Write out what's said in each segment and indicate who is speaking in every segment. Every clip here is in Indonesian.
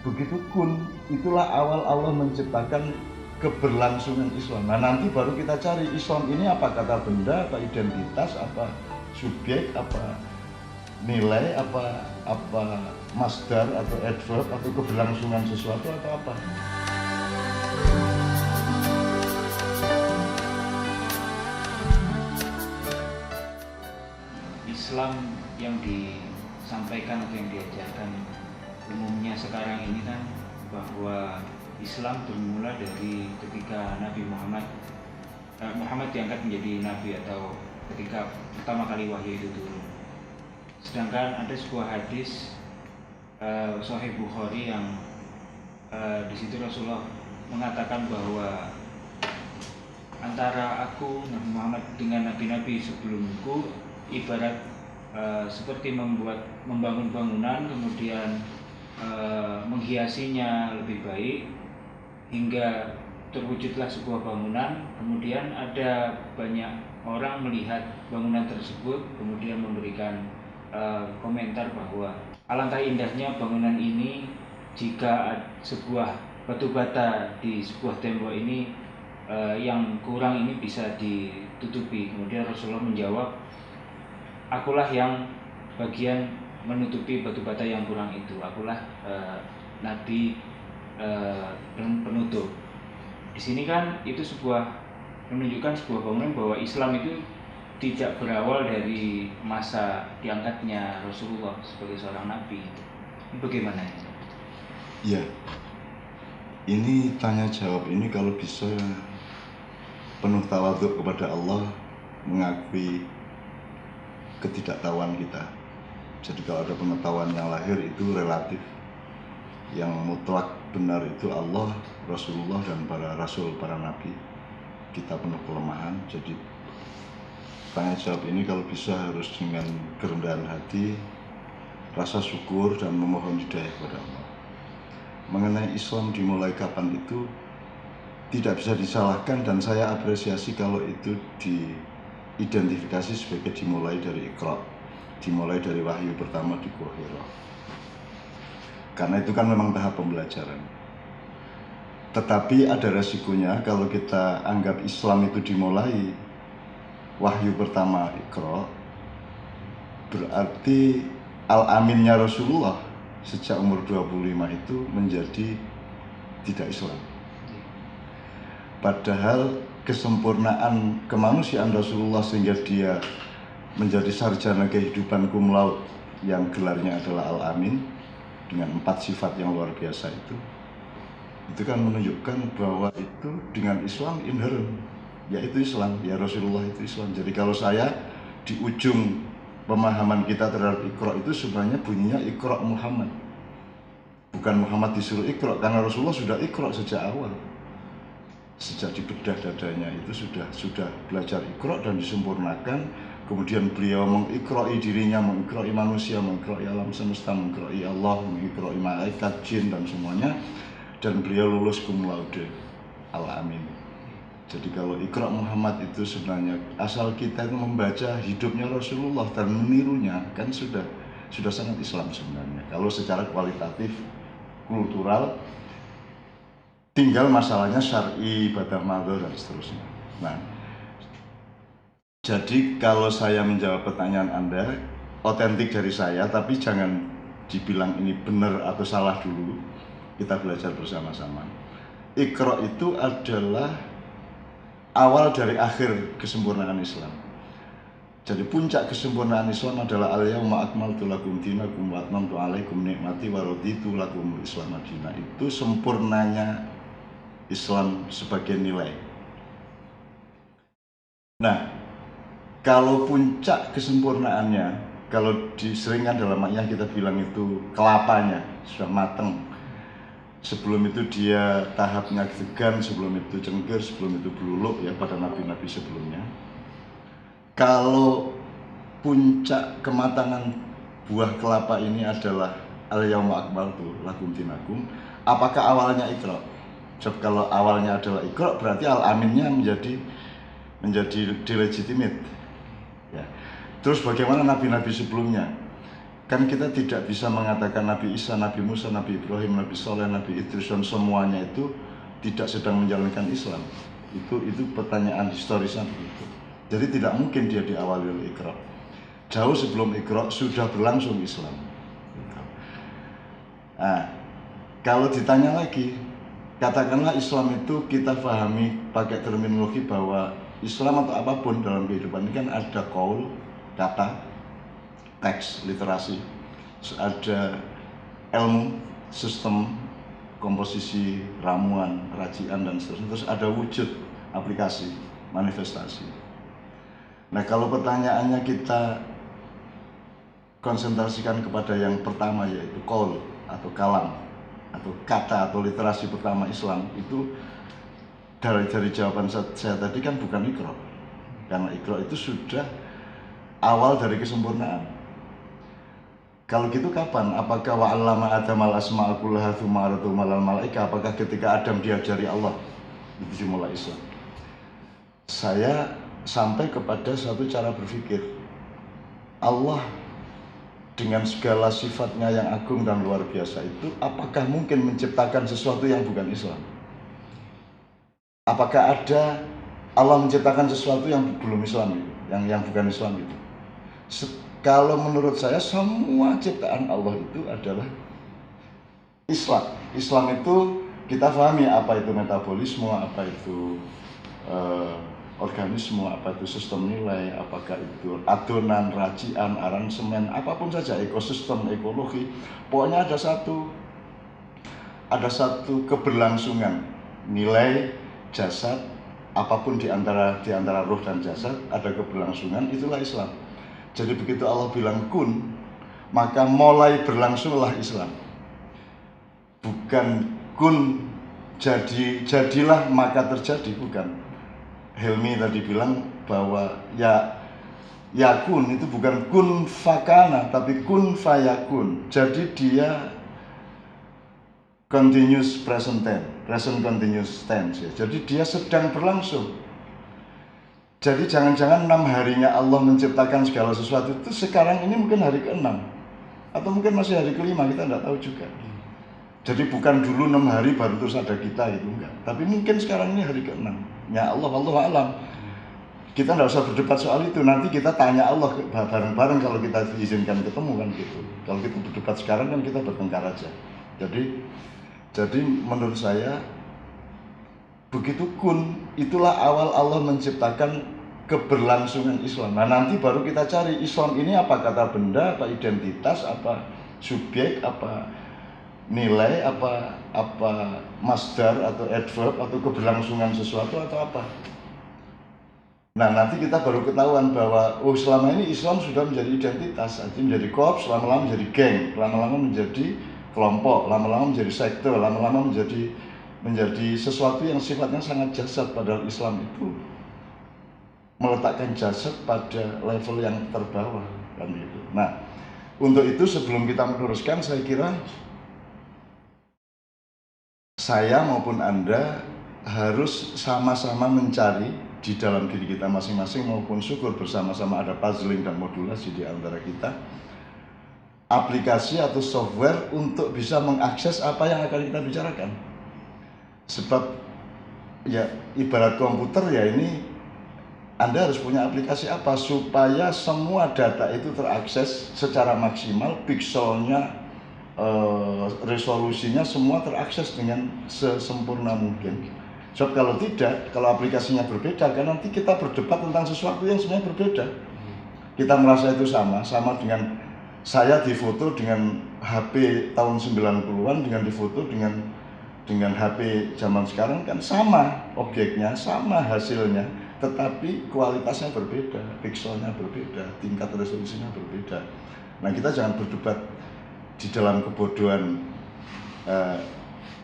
Speaker 1: begitu kun, itulah awal Allah menciptakan keberlangsungan Islam. Nah nanti baru kita cari Islam ini apa kata benda, apa identitas, apa subjek, apa nilai, apa masdar atau adverb atau keberlangsungan sesuatu atau apa.
Speaker 2: Islam yang disampaikan atau yang diajarkan umumnya sekarang ini kan bahwa Islam bermula dari ketika Nabi Muhammad diangkat menjadi nabi atau ketika pertama kali wahyu itu turun. Sedangkan ada sebuah hadis Sahih Bukhari yang di situ Rasulullah mengatakan bahwa antara aku Nabi Muhammad dengan nabi-nabi sebelumku ibarat seperti membangun bangunan kemudian menghiasinya lebih baik hingga terwujudlah sebuah bangunan, kemudian ada banyak orang melihat bangunan tersebut kemudian memberikan komentar bahwa alangkah indahnya bangunan ini jika sebuah batu bata di sebuah tembok ini yang kurang ini bisa ditutupi. Kemudian Rasulullah menjawab, akulah yang bagian menutupi batu bata yang kurang itu. Akulah nabi penutup. Di sini kan itu menunjukkan sebuah bangunan bahwa Islam itu tidak berawal dari masa diangkatnya Rasulullah sebagai seorang nabi. Bagaimana?
Speaker 1: Ya, ini tanya jawab ini kalau bisa penuh tawadhu kepada Allah, mengakui ketidaktahuan kita. Jadi kalau ada pengetahuan yang lahir itu relatif, yang mutlak benar itu Allah, Rasulullah dan para rasul, para nabi. Kita penuh kelemahan, jadi tanya jawab ini kalau bisa harus dengan kerendahan hati, rasa syukur dan memohon hidayah kepada Allah. Mengenai Islam dimulai kapan itu tidak bisa disalahkan dan saya apresiasi kalau itu diidentifikasi sebagai dimulai dari Iqra, dimulai dari wahyu pertama di Gua Hira. Karena itu kan memang tahap pembelajaran. Tetapi ada resikonya kalau kita anggap Islam itu dimulai wahyu pertama Iqra, berarti al-aminnya Rasulullah sejak umur 25 itu menjadi tidak Islam. Padahal kesempurnaan kemanusiaan Rasulullah sehingga dia menjadi sarjana kehidupan cum laude yang gelarnya adalah Al-Amin dengan 4 sifat yang luar biasa itu kan menunjukkan bahwa itu dengan Islam inherent, yaitu Islam, ya Rasulullah itu Islam. Jadi kalau saya di ujung pemahaman kita terhadap Iqra itu sebenarnya bunyinya Iqra Muhammad, bukan Muhammad disuruh Iqra, karena Rasulullah sudah Iqra sejak awal, sejak di bedah dadanya itu sudah belajar Iqra dan disempurnakan. Kemudian beliau mengiqra'i dirinya, mengiqra'i manusia, mengiqra'i alam semesta, mengiqra'i Allah, mengiqra'i malaikat, jin dan semuanya, dan beliau lulus cum laude Al-Amin. Jadi kalau Iqra Muhammad itu sebenarnya asal kita itu membaca hidupnya Rasulullah dan menirunya kan sudah sangat Islam sebenarnya. Kalau secara kualitatif, kultural, tinggal masalahnya syar'i, ibadah madhur dan seterusnya. Nah, jadi kalau saya menjawab pertanyaan Anda, otentik dari saya, tapi jangan dibilang ini benar atau salah dulu. Kita belajar bersama-sama. Iqra itu adalah awal dari akhir kesempurnaan Islam. Jadi puncak kesempurnaan Islam adalah al-yauma akmaltu lakum dinakum wa atmamtu alaikum nikmati wa raditu lakumul Islam madina. Itu sempurnanya Islam sebagai nilai. Nah, kalau puncak kesempurnaannya, kalau diseringan dalam maknya kita bilang itu kelapanya sudah matang. Sebelum itu dia tahapnya degan, sebelum itu cengkir, sebelum itu beluluk ya pada nabi-nabi sebelumnya. Kalau puncak kematangan buah kelapa ini adalah al-yauma akmaltu lakum dinakum, apakah awalnya Iqra? Sebab kalau awalnya adalah Iqra berarti al-aminnya menjadi delegitimate. Ya. Terus bagaimana nabi-nabi sebelumnya? Kan kita tidak bisa mengatakan Nabi Isa, Nabi Musa, Nabi Ibrahim, Nabi Soleh, Nabi Idris dan semuanya itu tidak sedang menjalankan Islam. Itu pertanyaan historisnya begitu. Jadi tidak mungkin dia diawali oleh Iqra. Jauh sebelum Iqra sudah berlangsung Islam. Nah, kalau ditanya lagi, katakanlah Islam itu kita pahami pakai terminologi bahwa Islam atau apapun dalam kehidupan ini kan ada qaul, kata, teks, literasi, ada ilmu, sistem, komposisi, ramuan, racian, dan seterusnya. Terus ada wujud, aplikasi, manifestasi. Nah, kalau pertanyaannya kita konsentrasikan kepada yang pertama, yaitu qaul atau kalam atau kata atau literasi pertama Islam, itu dari jawaban saya tadi kan bukan Iqra, karena Iqra itu sudah awal dari kesempurnaan. Kalau gitu kapan? Apakah wa'allama Adamal asma'a kullaha tsumma 'aradahum 'alal malaika? Apakah ketika Adam diajari Allah itu dimulai Islam? Saya sampai kepada satu cara berpikir. Allah dengan segala sifatnya yang agung dan luar biasa itu, apakah mungkin menciptakan sesuatu yang bukan Islam? Apakah ada Allah menciptakan sesuatu yang belum Islam itu, yang bukan Islam itu? Kalau menurut saya semua ciptaan Allah itu adalah Islam. Islam itu kita pahami apa itu metabolisme, apa itu organisme, apa itu sistem nilai, apakah itu adonan, racian, aransemen, apapun saja, ekosistem, ekologi. Pokoknya ada satu keberlangsungan nilai jasad, apapun di antara roh dan jasad ada keberlangsungan, itulah Islam. Jadi begitu Allah bilang kun, maka mulai berlangsunglah Islam. Bukan kun jadilah maka terjadi, bukan. Helmi tadi bilang bahwa ya kun itu bukan kun fakana, tapi kun fayakun. Jadi dia continuous present continuous tense ya. Jadi dia sedang berlangsung. Jadi jangan-jangan 6 harinya Allah menciptakan segala sesuatu itu sekarang ini mungkin hari ke-6 atau mungkin masih hari ke-5, kita tidak tahu juga. Jadi bukan dulu 6 hari baru terus ada kita gitu, enggak. Tapi mungkin sekarang ini hari ke-6. Ya Allah, Allahu a'lam. Kita tidak usah berdebat soal itu, nanti kita tanya Allah bareng-bareng kalau kita diizinkan ketemu kan gitu. Kalau kita berdebat sekarang kan kita bertengkar aja. Jadi menurut saya begitu kun, itulah awal Allah menciptakan keberlangsungan Islam. Nah nanti baru kita cari Islam ini apa kata benda, apa identitas, apa subjek, apa nilai, apa masdar atau adverb atau keberlangsungan sesuatu atau apa. Nah nanti kita baru ketahuan bahwa selama ini Islam sudah menjadi identitas, menjadi korps, lama-lama menjadi geng, lama-lama menjadi kelompok, lama-lama menjadi sekte, lama-lama menjadi sesuatu yang sifatnya sangat jasad. Padahal Islam itu meletakkan jasad pada level yang terbawah kan gitu. Nah, untuk itu sebelum kita meneruskan, saya kira saya maupun Anda harus sama-sama mencari di dalam diri kita masing-masing, maupun syukur bersama-sama ada puzzling dan modulasi di antara kita, aplikasi atau software untuk bisa mengakses apa yang akan kita bicarakan. Sebab ya ibarat komputer ya, ini Anda harus punya aplikasi apa supaya semua data itu terakses secara maksimal, pixelnya, resolusinya semua terakses dengan sesempurna mungkin. Sebab kalau tidak, kalau aplikasinya berbeda, kan nanti kita berdebat tentang sesuatu yang sebenarnya berbeda. Kita merasa itu sama dengan saya difoto dengan HP tahun 90-an dengan difoto dengan HP zaman sekarang kan sama objeknya, sama hasilnya, tetapi kualitasnya berbeda, pixelnya berbeda, tingkat resolusinya berbeda. Nah kita jangan berdebat di dalam kebodohan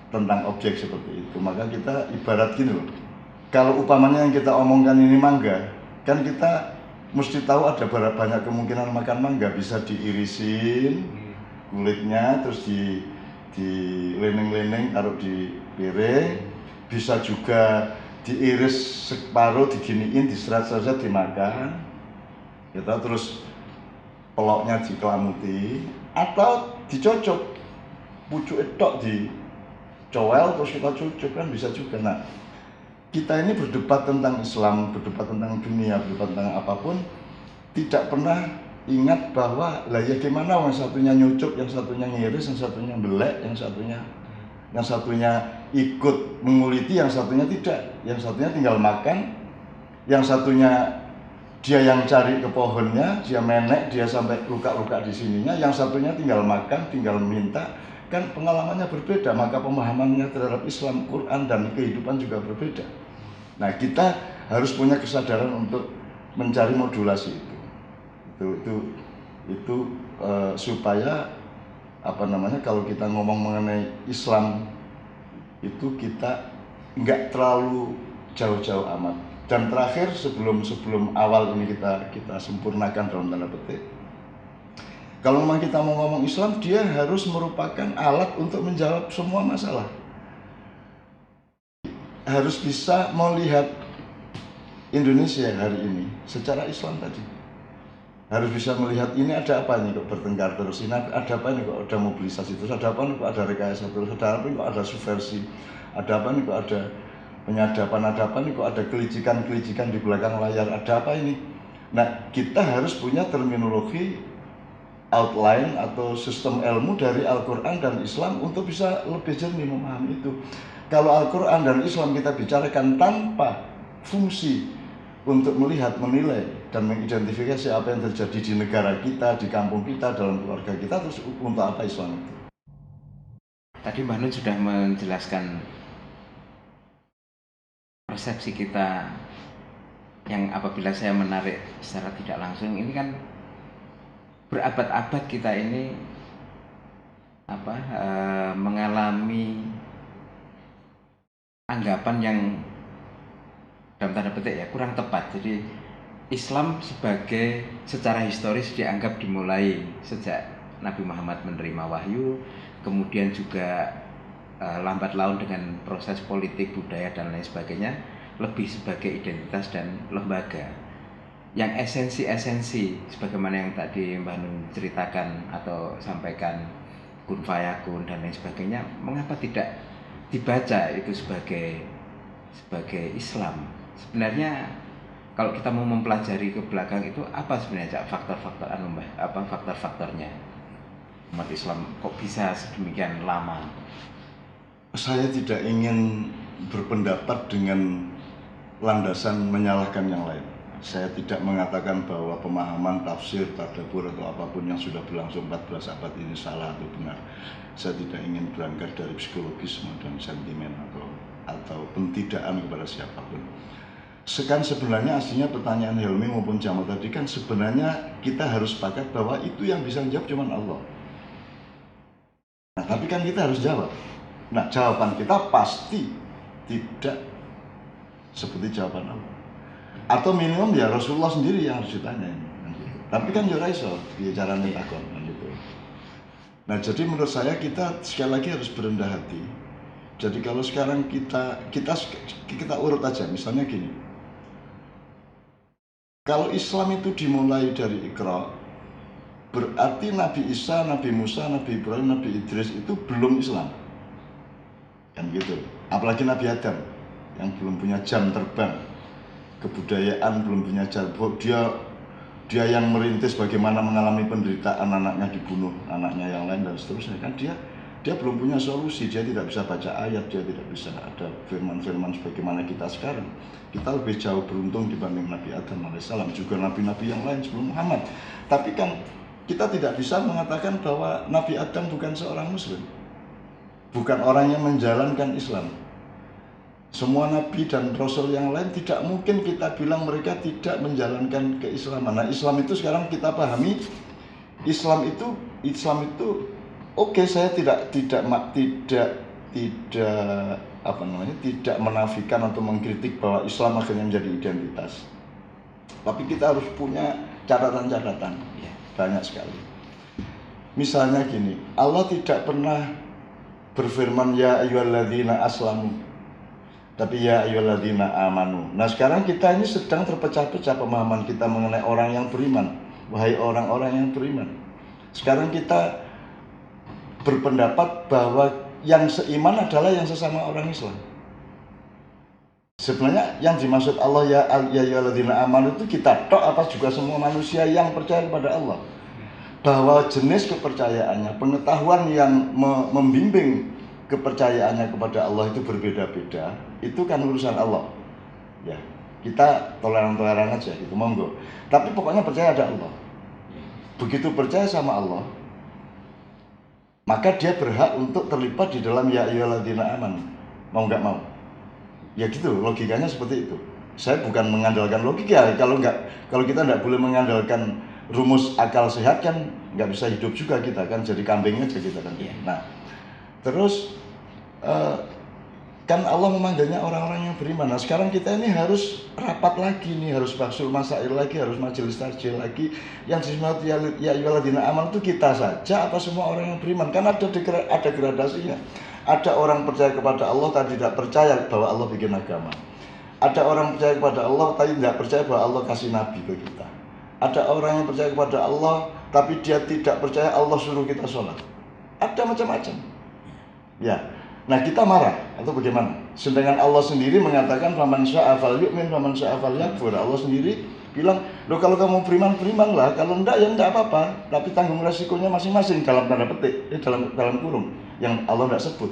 Speaker 1: tentang objek seperti itu. Maka kita ibarat gini loh, kalau umpamanya yang kita omongkan ini mangga, kan kita mesti tahu ada banyak kemungkinan makan mangga, bisa diirisin kulitnya, terus di leneng-leneng taruh di piring, bisa juga diiris separuh, diginiin, diserat-serat dimakan gitu, terus peloknya dikelamuti, atau dicocok pucuk tok di cowel terus kita cocok kan bisa juga. Nah, kita ini berdebat tentang Islam, berdebat tentang dunia, berdebat tentang apapun, tidak pernah ingat bahwa lah ya gimana yang satunya nyucuk, yang satunya ngiris, yang satunya belek, yang satunya ikut menguliti, yang satunya tidak, yang satunya tinggal makan, yang satunya dia yang cari ke pohonnya, dia menek, dia sampai luka-luka di sininya, yang satunya tinggal makan, tinggal minta. Kan pengalamannya berbeda, maka pemahamannya terhadap Islam, Quran, dan kehidupan juga berbeda. Nah, kita harus punya kesadaran untuk mencari modulasi itu. Supaya kalau kita ngomong mengenai Islam itu kita nggak terlalu jauh-jauh amat. Dan terakhir sebelum awal ini kita sempurnakan dalam tanda petik. Kalau memang kita mau ngomong Islam, dia harus merupakan alat untuk menjawab semua masalah. Harus bisa melihat Indonesia hari ini secara Islam tadi. Harus bisa melihat ini ada apa nih kok bertengkar terus, ini ada apa nih kok ada mobilisasi terus, ada apa nih kok ada rekayasa terus, ada apa nih kok ada subversi, ada apa nih kok ada penyadapan, ada apa nih kok ada kelicikan di belakang layar, ada apa ini. Nah, kita harus punya terminologi outline atau sistem ilmu dari Al-Quran dan Islam untuk bisa lebih jernih memahami itu. Kalau Al-Quran dan Islam kita bicarakan tanpa fungsi untuk melihat, menilai, dan mengidentifikasi apa yang terjadi di negara kita, di kampung kita, dalam keluarga kita, terus untuk apa Islam itu?
Speaker 3: Tadi Mbah Nun sudah menjelaskan persepsi kita yang apabila saya menarik secara tidak langsung, ini kan berabad-abad kita ini mengalami anggapan yang dalam tanda petik ya kurang tepat. Jadi Islam secara historis dianggap dimulai sejak Nabi Muhammad menerima wahyu, kemudian juga lambat laun dengan proses politik, budaya dan lain sebagainya, lebih sebagai identitas dan lembaga. Yang esensi sebagaimana yang tadi Mbah Nun ceritakan atau sampaikan, kun fayakun dan lain sebagainya, mengapa tidak dibaca itu sebagai Islam? Sebenarnya kalau kita mau mempelajari ke belakang itu apa sebenarnya faktor-faktornya umat Islam kok bisa sedemikian lama?
Speaker 1: Saya tidak ingin berpendapat dengan landasan menyalahkan yang lain. Saya tidak mengatakan bahwa pemahaman, tafsir, tadabbur atau apapun yang sudah berlangsung 14 abad ini salah atau benar. Saya tidak ingin berangkat dari psikologisme dan sentimen atau pentidaan kepada siapapun. Sebenarnya aslinya pertanyaan Helmi maupun Jamal tadi kan sebenarnya kita harus sepakat bahwa itu yang bisa menjawab cuma Allah. Nah, tapi kan kita harus jawab. Nah, jawaban kita pasti tidak seperti jawaban Allah. Atau minimum ya Rasulullah sendiri yang harus ditanya. Tapi kan ya iso piye carane takon gitu. Nah, jadi menurut saya kita sekali lagi harus berendah hati. Jadi kalau sekarang kita urut aja, misalnya gini. Kalau Islam itu dimulai dari Iqra, berarti Nabi Isa, Nabi Musa, Nabi Ibrahim, Nabi Idris itu belum Islam. Kan gitu. Apalagi Nabi Adam yang belum punya jam terbang, kebudayaan belum punya jam. Dia yang merintis bagaimana mengalami penderitaan anaknya dibunuh, anaknya yang lain dan seterusnya. Kan dia belum punya solusi, dia tidak bisa baca ayat, dia tidak bisa ada firman-firman sebagaimana kita sekarang. Kita lebih jauh beruntung dibanding Nabi Adam alaihissalam, juga nabi-nabi yang lain sebelum Muhammad. Tapi kan kita tidak bisa mengatakan bahwa Nabi Adam bukan seorang Muslim, bukan orang yang menjalankan Islam. Semua nabi dan rasul yang lain tidak mungkin kita bilang mereka tidak menjalankan keislaman. Nah, Islam itu sekarang kita pahami, Islam itu oke, saya tidak menafikan atau mengkritik bahwa Islam akhirnya menjadi identitas. Tapi kita harus punya catatan-catatan, banyak sekali. Misalnya gini, Allah tidak pernah berfirman ya ayyuhalladzina aslamu, tapi ya ayyuhalladzina amanu. Nah, sekarang kita ini sedang terpecah-pecah pemahaman kita mengenai orang yang beriman. Wahai orang-orang yang beriman. Sekarang kita berpendapat bahwa yang seiman adalah yang sesama orang Islam. Sebenarnya yang dimaksud Allah ya ayyuhalladzina amanu itu kita tok apa juga semua manusia yang percaya kepada Allah. Bahwa jenis kepercayaannya, pengetahuan yang membimbing kepercayaannya kepada Allah itu berbeda-beda, itu kan urusan Allah. Ya, kita toleran-toleran aja gitu, monggo. Tapi pokoknya percaya ada Allah. Begitu percaya sama Allah, maka dia berhak untuk terlibat di dalam ya ayyuhalladzina amanu. Mau nggak mau. Ya gitu, logikanya seperti itu. Saya bukan mengandalkan logika. Kalau kita nggak boleh mengandalkan rumus akal sehat kan nggak bisa hidup juga kita kan, jadi kambing aja kita kan. Nah, terus kan Allah memanggilnya orang-orang yang beriman. Nah, sekarang kita ini harus rapat lagi nih, harus bahsul masail lagi, harus majelis takjil lagi. Yang disebut ya ayyuhalladzina amanu itu kita saja apa semua orang yang beriman? Kan ada gradasinya. Ada orang percaya kepada Allah tapi tidak percaya bahwa Allah bikin agama. Ada orang percaya kepada Allah tapi tidak percaya bahwa Allah kasih nabi ke kita. Ada orang yang percaya kepada Allah tapi dia tidak percaya Allah suruh kita sholat. Ada macam-macam. Ya. Nah, kita marah atau bagaimana? Sedangkan Allah sendiri mengatakan faman syaa'a falyu'min faman syaa'a falyakfur. Allah sendiri bilang, "Loh kalau kamu beriman-berimanlah, kalau enggak ya enggak apa-apa, tapi tanggung resikonya masing-masing," dalam tanda petik, dalam kurung yang Allah enggak sebut.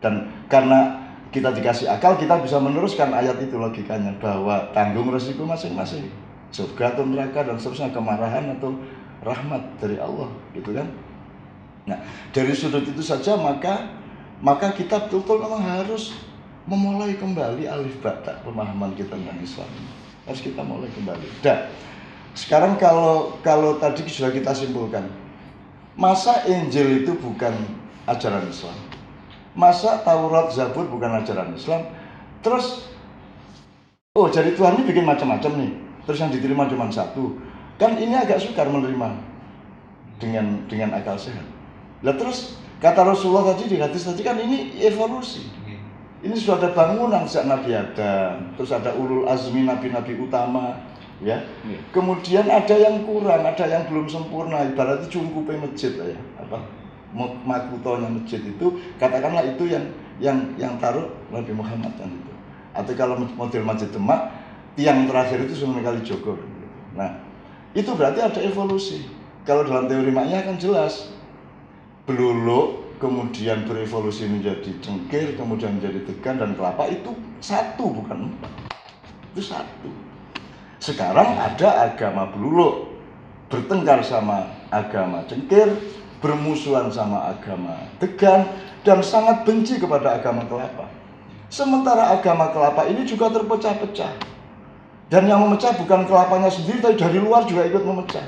Speaker 1: Dan karena kita dikasih akal, kita bisa meneruskan ayat itu logikanya bahwa tanggung resiko masing-masing. Surga atau neraka dan seterusnya, kemarahan atau rahmat dari Allah, gitu kan? Nah, dari sudut itu saja maka kita betul-betul memang harus memulai kembali alif bata pemahaman kita tentang Islam. Harus kita mulai kembali. Dan sekarang kalau tadi sudah kita simpulkan, masa Injil itu bukan ajaran Islam, masa Taurat Zabur bukan ajaran Islam, terus jadi Tuhan ini bikin macam-macam nih, terus yang diterima cuma satu, kan ini agak sukar menerima dengan akal sehat. Lah terus kata Rasulullah tadi di hadis tadi kan ini evolusi. Ini sudah ada bangunan sejak Nabi Adam, terus ada ulul azmi nabi-nabi utama, ya. Kemudian ada yang kurang, ada yang belum sempurna, ibaratnya cungkupe masjid ya, makutonya masjid itu, katakanlah itu yang taruh Nabi Muhammad kan itu. Atau kalau model Masjid Demak, tiang terakhir itu Sunan Kalijogo. Nah, itu berarti ada evolusi. Kalau dalam teori maknya kan jelas. Beluluk, kemudian berevolusi menjadi cengkir, kemudian menjadi degan dan kelapa, itu satu bukan empat. Itu satu. Sekarang ada agama beluluk bertengkar sama agama cengkir, bermusuhan sama agama degan, dan sangat benci kepada agama kelapa. Sementara agama kelapa ini juga terpecah-pecah. Dan yang memecah bukan kelapanya sendiri, tapi dari luar juga ikut memecah.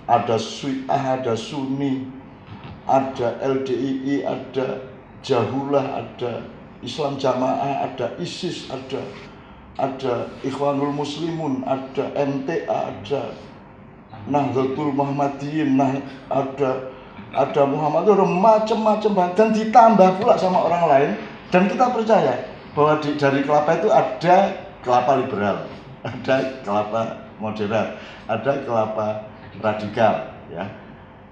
Speaker 1: Ada Syiah, ada Sunni, ada LDII, ada Jahulah, ada Islam Jamaah, ada ISIS, ada Ikhwanul Muslimun, ada MTA, ada Nahdlatul Muhammadiyin, ada Muhammadiyah, macam-macam, dan ditambah pula sama orang lain. Dan kita percaya bahwa dari kelapa itu ada kelapa liberal, ada kelapa moderat, ada kelapa radikal, ya.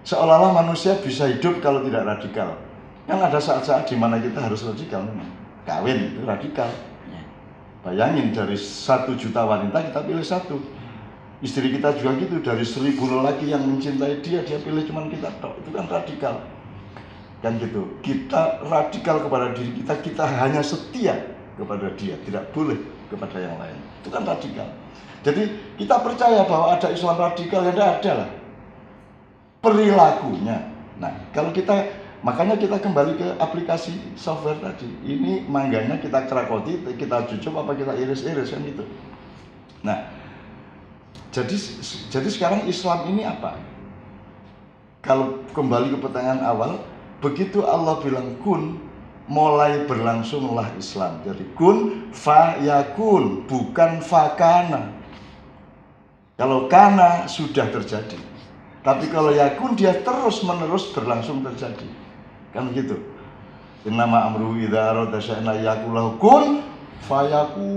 Speaker 1: Seolah-olah manusia bisa hidup kalau tidak radikal. Kan ada saat-saat di mana kita harus radikal memang. Kawin itu radikal. Bayangin dari 1 juta wanita kita pilih 1. Istri kita juga gitu, dari 1000 lelaki yang mencintai dia pilih cuma kita tok. Itu kan radikal. Kan gitu. Kita radikal kepada diri kita, kita hanya setia kepada dia, tidak boleh kepada yang lain. Itu kan radikal. Jadi kita percaya bahwa ada Islam radikal, ya tidak ada lah perilakunya. Nah, kalau makanya kita kembali ke aplikasi software tadi. Ini mangganya kita kerakoti, kita cucup apa kita iris-iris kan gitu. Nah, jadi sekarang Islam ini apa? Kalau kembali ke pertanyaan awal, begitu Allah bilang kun, mulai berlangsunglah Islam. Jadi kun fa yakun, bukan fakana. Kalau kana sudah terjadi. Tapi kalau yakun dia terus-menerus berlangsung terjadi. Kan begitu. Innama amruhu idza arada syai'an yaqulu kun fayakun.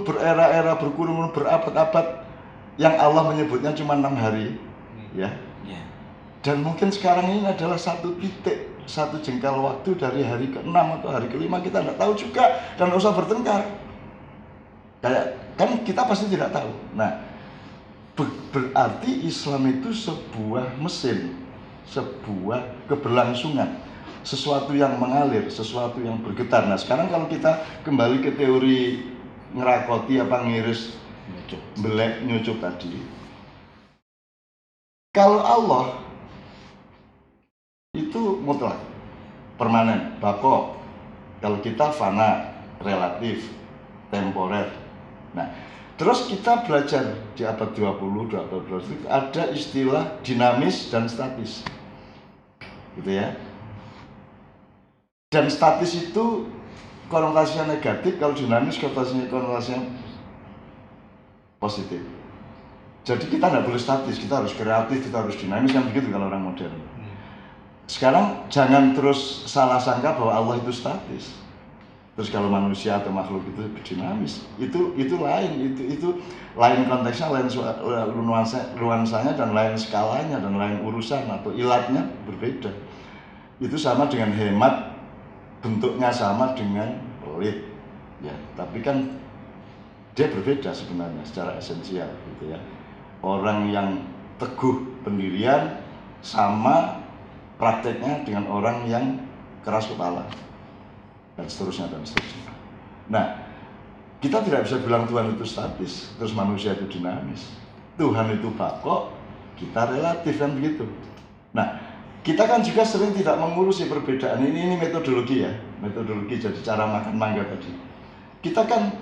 Speaker 1: Berera-era, berkurun, berabad-abad, yang Allah menyebutnya cuma 6 hari, ya. Dan mungkin sekarang ini adalah satu titik, satu jengkal waktu dari hari ke-6 atau hari ke-5, kita tidak tahu juga, dan nggak usah bertengkar. Kayak kan kita pasti tidak tahu. Nah, berarti Islam itu sebuah mesin, sebuah keberlangsungan, sesuatu yang mengalir, sesuatu yang bergetar. Nah, sekarang kalau kita kembali ke teori ngerakoti apa ngiris belek nyucup tadi, kalau Allah itu mutlak, permanen, bako. Kalau kita fana, relatif, temporer. Nah, terus kita belajar di abad 20, abad 20 itu ada istilah dinamis dan statis. Gitu ya. Dan statis itu konotasinya negatif, kalau dinamis konotasinya positif. Jadi kita tidak boleh statis, kita harus kreatif, kita harus dinamis, kan begitu kalau orang modern. Sekarang jangan terus salah sangka bahwa Allah itu statis. Terus kalau manusia atau makhluk itu dinamis, itu lain, itu lain konteksnya, lain nuansanya dan lain skalanya dan lain urusan atau ilatnya berbeda. Itu sama dengan hemat, bentuknya sama dengan pelit, ya. Tapi kan dia berbeda sebenarnya secara esensial, gitu ya. Orang yang teguh pendirian sama prakteknya dengan orang yang keras kepala, dan seterusnya dan seterusnya. Nah, kita tidak bisa bilang Tuhan itu statis, terus manusia itu dinamis. Tuhan itu bako, kita relatif, kan begitu. Nah, kita kan juga sering tidak mengurusi perbedaan ini metodologi ya, metodologi. Jadi cara makan mangga tadi. Kita kan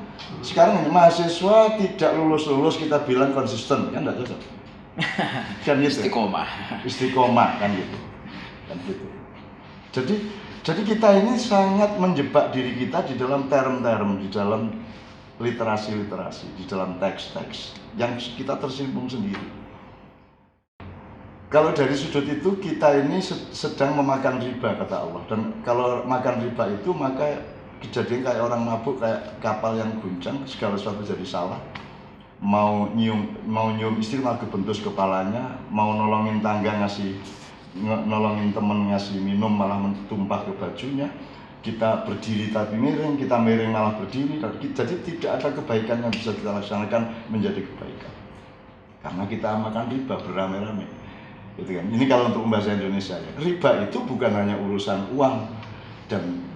Speaker 1: sekarang ini mahasiswa tidak lulus kita bilang konsisten, kan tidak cocok. Kan gitu. Istiqomah kan gitu. Kan gitu. Jadi kita ini sangat menjebak diri kita di dalam term-term, di dalam literasi-literasi, di dalam teks-teks yang kita tersinggung sendiri. Kalau dari sudut itu kita ini sedang memakan riba, kata Allah. Dan kalau makan riba itu maka kejadian kayak orang mabuk, kayak kapal yang guncang, segala sesuatu jadi salah. Mau nyium istri malah kebentus kepalanya, mau nolongin tangga nolongin temen ngasih minum malah tumpah ke bajunya. Kita berdiri tapi miring, kita miring malah berdiri. Jadi tidak ada kebaikan yang bisa kita laksanakan menjadi kebaikan, karena kita makan riba beramai-ramai, gitu kan. Ini kalau untuk bahasa Indonesia ya, riba itu bukan hanya urusan uang dan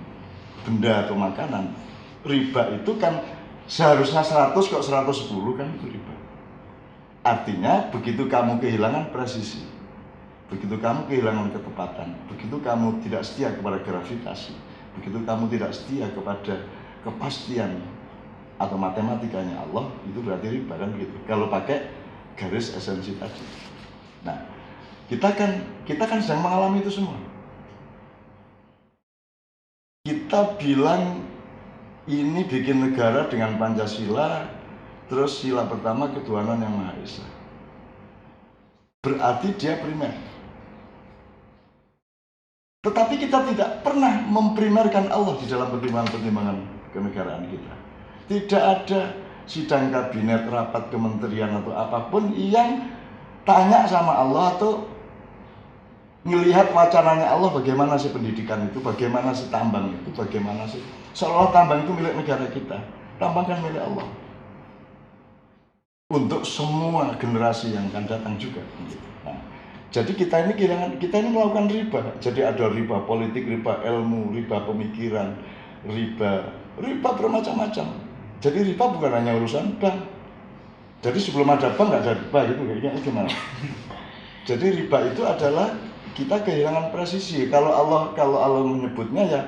Speaker 1: benda atau makanan. Riba itu kan seharusnya 100 kok 110, kan itu riba. Artinya begitu kamu kehilangan presisi, begitu kamu kehilangan ketepatan, begitu kamu tidak setia kepada gravitasi, begitu kamu tidak setia kepada kepastian atau matematikanya Allah, itu berarti riba, kan begitu. Kalau pakai garis esensi tadi. Nah, kita kan sedang mengalami itu semua. Kita bilang ini bikin negara dengan Pancasila, terus sila pertama ketuhanan yang Maha Esa. Berarti dia primer. Tetapi kita tidak pernah memprimerkan Allah di dalam pertimbangan-pertimbangan kenegaraan kita. Tidak ada sidang kabinet, rapat kementerian atau apapun yang tanya sama Allah atau ngelihat wacananya Allah, bagaimana sih pendidikan itu, bagaimana sih tambang itu, bagaimana sih, seolah tambang itu milik negara kita, tambang kan milik Allah untuk semua generasi yang akan datang juga. Nah, jadi kita ini melakukan riba. Jadi ada riba politik, riba ilmu, riba pemikiran, riba bermacam-macam. Jadi riba bukan hanya urusan bank. Jadi sebelum ada bank nggak ada riba, gitu kayaknya gimana? Jadi riba itu adalah kita kehilangan presisi. Kalau Allah menyebutnya ya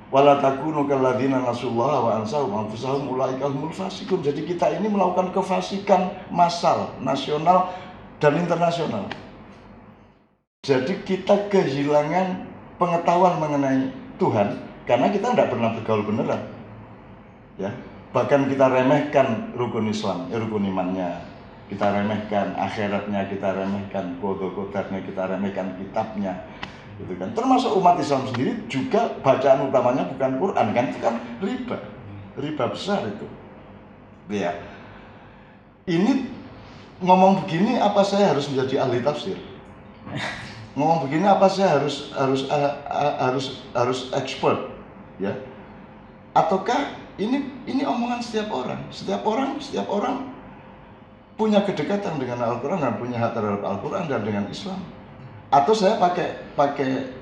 Speaker 1: wala takunu kalladzina nasullaha wa ansahum anfusahum ulaika humul fasiqun. Jadi kita ini melakukan kefasikan massal, nasional dan internasional. Jadi kita kehilangan pengetahuan mengenai Tuhan karena kita tidak pernah bergaul beneran. Ya, bahkan kita remehkan rukun Islam, rukun imannya. Kita remehkan akhiratnya, kita remehkan qadar-qadarnya, kita remehkan kitabnya, gitu kan. Termasuk umat Islam sendiri juga bacaan utamanya bukan Quran, kan, itu kan riba besar itu. Ya, ini ngomong begini apa saya harus menjadi ahli tafsir? ngomong begini apa saya harus expert, ya? Ataukah ini omongan setiap orang? Setiap orang punya kedekatan dengan Al-Quran dan punya hak terhadap Al-Quran dan dengan Islam. Atau saya pakai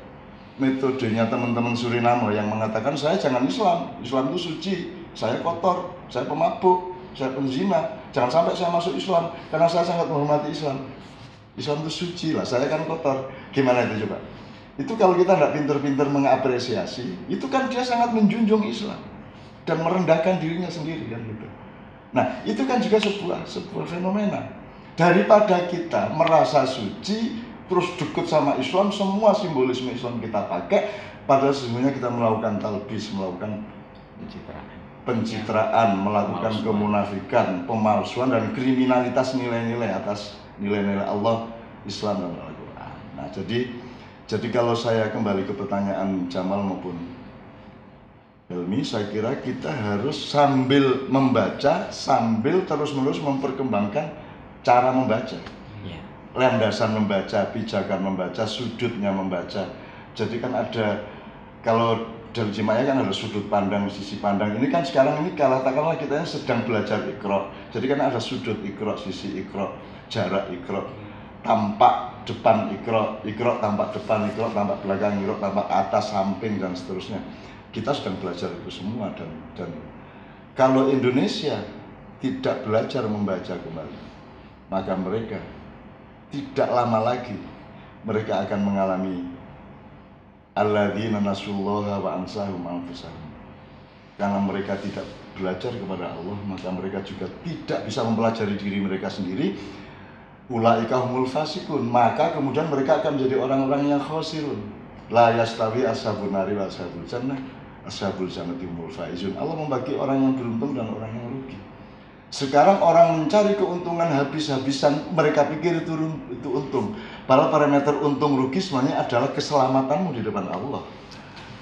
Speaker 1: metodenya teman-teman Suriname yang mengatakan saya jangan Islam itu suci, saya kotor, saya pemabuk, saya penzina, jangan sampai saya masuk Islam karena saya sangat menghormati Islam. Islam itu suci lah, saya kan kotor. Gimana itu coba? Itu kalau kita tidak pintar-pintar mengapresiasi, itu kan dia sangat menjunjung Islam dan merendahkan dirinya sendiri kan gitu. Nah, itu kan juga sebuah fenomena. Daripada kita merasa suci terus dekat sama Islam, semua simbolisme Islam kita pakai, padahal sesungguhnya kita melakukan talbis, melakukan pencitraan, melakukan kemunafikan, pemalsuan dan kriminalitas nilai-nilai atas nilai-nilai Allah, Islam dan Al-Quran. Nah, jadi kalau saya kembali ke pertanyaan Jamal maupun Helmi, saya kira kita harus sambil membaca, sambil terus-menerus memperkembangkan cara membaca, landasan membaca, pijakan membaca, sudutnya membaca. Jadi kan ada, kalau dari Jimaya kan ada sudut pandang, sisi pandang. Ini kan sekarang ini katakanlah kita sedang belajar Iqra. Jadi kan ada sudut Iqra, sisi Iqra, jarak Iqra, tampak depan Iqra tampak depan, Iqra tampak belakang, Iqra tampak atas, samping dan seterusnya. Kita sedang belajar itu semua dan kalau Indonesia tidak belajar membaca kembali, maka mereka tidak lama lagi mereka akan mengalami alladzina nasullaha wa ansahum anfusahum. Karena mereka tidak belajar kepada Allah, maka mereka juga tidak bisa mempelajari diri mereka sendiri. Ulaika humul fasikun, maka kemudian mereka akan menjadi orang-orang yang khosirun. La yastawi ashabun nari wa ashabul jannah, ashabul jannati humul faizun. Allah membagi orang yang beruntung dan orang yang rugi. Sekarang orang mencari keuntungan habis-habisan, mereka pikir itu untung. Padahal parameter untung rugi sebenarnya adalah keselamatanmu di depan Allah.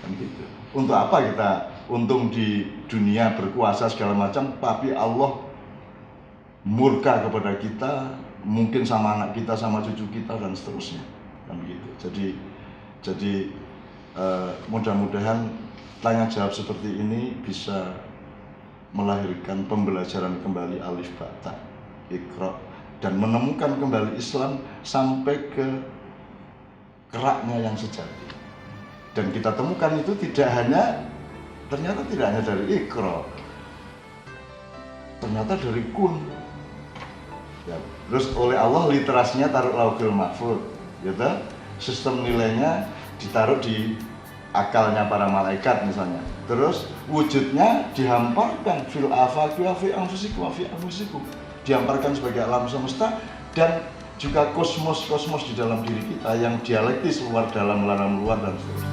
Speaker 1: Kan gitu. Untuk apa kita untung di dunia berkuasa segala macam, tapi Allah murka kepada kita, mungkin sama anak kita, sama cucu kita dan seterusnya. Kan begitu. Jadi mudah-mudahan tanya jawab seperti ini bisa melahirkan pembelajaran kembali alif ba ta Iqra dan menemukan kembali Islam sampai ke keraknya yang sejati. Dan kita temukan itu ternyata tidak hanya dari Iqra, ternyata dari kun. Ya, terus oleh Allah literasinya taruh Lauhul Mahfuz, gitu. Sistem nilainya ditaruh di akalnya para malaikat misalnya. Terus wujudnya dihamparkan fil afaqi wa fi anfusikum wa fi anfusikum. Dihamparkan sebagai alam semesta dan juga kosmos di dalam diri kita yang dialektis luar dalam luar dan seterusnya.